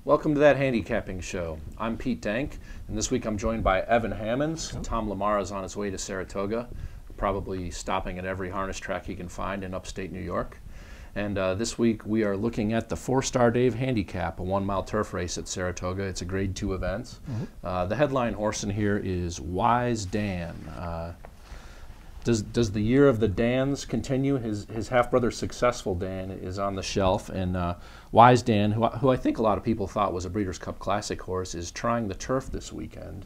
Welcome to That Handicapping Show. I'm Pete Dank, and this week I'm joined by Evan Hammonds. Tom Lamar is on his way to Saratoga, probably stopping at every harness track he can find in upstate New York. And this week we are looking at the Fourstardave Handicap, a 1-mile turf race at Saratoga. It's a Grade 2 event. The headline horse in here is Wise Dan. Does the year of the Dans continue? His half-brother Successful Dan is on the shelf, and Wise Dan, who I think a lot of people thought was a Breeders' Cup Classic horse, is trying the turf this weekend.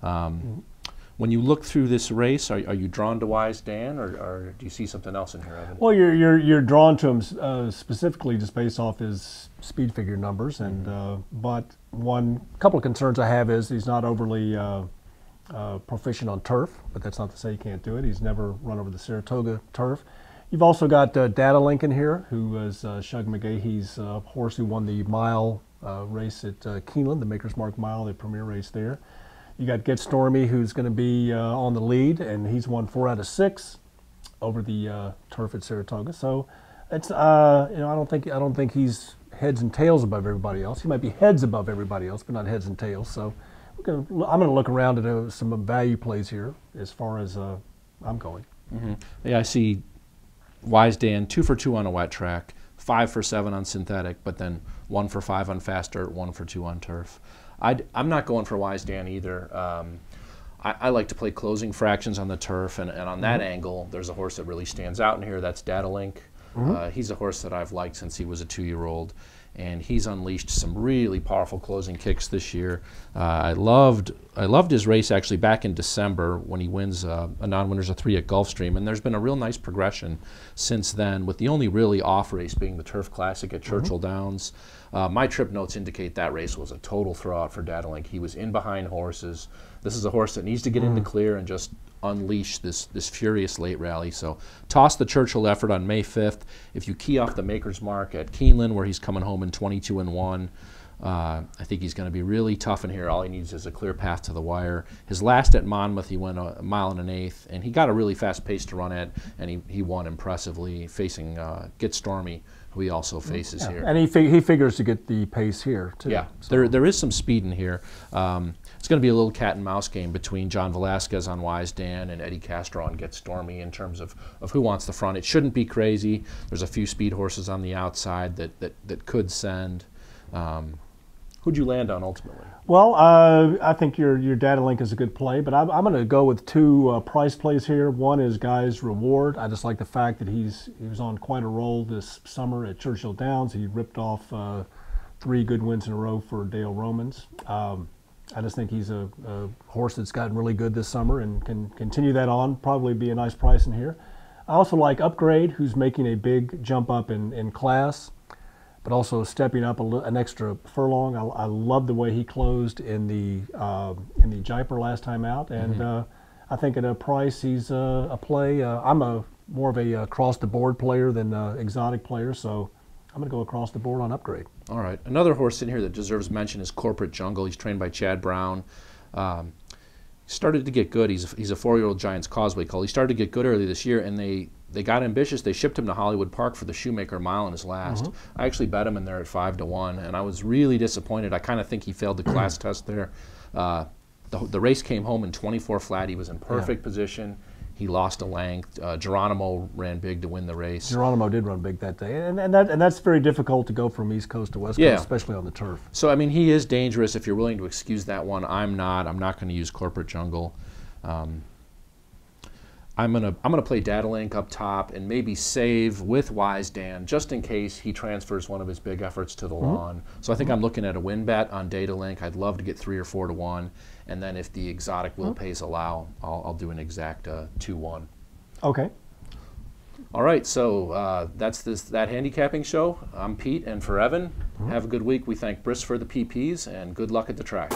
When you look through this race, are you drawn to Wise Dan, or do you see something else in here, Evan? Well, you're drawn to him specifically just based off his speed figure numbers, and but one couple of concerns I have is he's not overly proficient on turf, but that's not to say he can't do it. He's never run over the Saratoga turf. You've also got Data Lincoln here, who is Shug McGahee's horse who won the mile race at Keeneland, the Maker's Mark Mile, the premier race there. You got Get Stormy, who's going to be on the lead, and he's won 4 out of 6 over the turf at Saratoga. So it's I don't think he's heads and tails above everybody else. He might be heads above everybody else, but not heads and tails. So I'm going to look around at some value plays here as far as I'm going. Yeah, I see Wise Dan 2 for 2 on a wet track, 5 for 7 on synthetic, but then 1 for 5 on fast dirt, 1 for 2 on turf. I'm not going for Wise Dan either. I like to play closing fractions on the turf, and on that angle, there's a horse that really stands out in here. That's Data Link. He's a horse that I've liked since he was a 2-year-old, and he's unleashed some really powerful closing kicks this year. I loved his race actually back in December when he wins a non-winners of 3 at Gulfstream, and there's been a real nice progression since then, with the only really off race being the Turf Classic at Churchill Downs. My trip notes indicate that race was a total throwout for Data Link. He was in behind horses. This is a horse that needs to get into clear and just unleash this furious late rally. So toss the Churchill effort on May 5th. If you key off the Maker's Mark at Keeneland, where he's coming home in 22-1, I think he's going to be really tough in here. All he needs is a clear path to the wire. His last at Monmouth, he went a 1 1/8, and he got a really fast pace to run at, and he won impressively, facing Get Stormy, who he also faces here. And he figures to get the pace here too. Yeah, so there is some speed in here. It's going to be a little cat and mouse game between John Velasquez on Wise Dan and Eddie Castro on Get Stormy in terms of who wants the front. It shouldn't be crazy. There's a few speed horses on the outside that could send. Who'd you land on ultimately? Well, I think your Data Link is a good play, but I'm going to go with 2 price plays here. One is Guy's Reward. I just like the fact that he was on quite a roll this summer at Churchill Downs. He ripped off 3 good wins in a row for Dale Romans. I just think he's a horse that's gotten really good this summer and can continue that on, probably be a nice price in here. I also like Upgrade, who's making a big jump up in class, but also stepping up an extra furlong. I love the way he closed in the Jaipur last time out, and I think at a price he's a play. I'm more of a across-the-board player than exotic player, so I'm going to go across the board on Upgrade. All right. Another horse in here that deserves mention is Corporate Jungle. He's trained by Chad Brown. Started to get good. He's a 4-year-old Giants Causeway cull. He started to get good early this year, and they got ambitious. They shipped him to Hollywood Park for the Shoemaker Mile in his last. I actually bet him in there at 5-1, and I was really disappointed. I kind of think he failed the class test there. The race came home in 24 flat. He was in perfect position. He lost a length. Geronimo ran big to win the race. Geronimo did run big that day, and that's very difficult to go from East Coast to West Coast, especially on the turf. So I mean, he is dangerous if you're willing to excuse that one. I'm not. I'm not going to use Corporate Jungle. I'm gonna play Data Link up top and maybe save with Wise Dan just in case he transfers one of his big efforts to the lawn. So I think I'm looking at a win bet on Data Link. I'd love to get 3 or 4-1, and then if the exotic will pays allow, I'll do an exact 2-1. Okay. All right, so that's that handicapping show. I'm Pete, and for Evan, have a good week. We thank Briss for the PPs, and good luck at the track.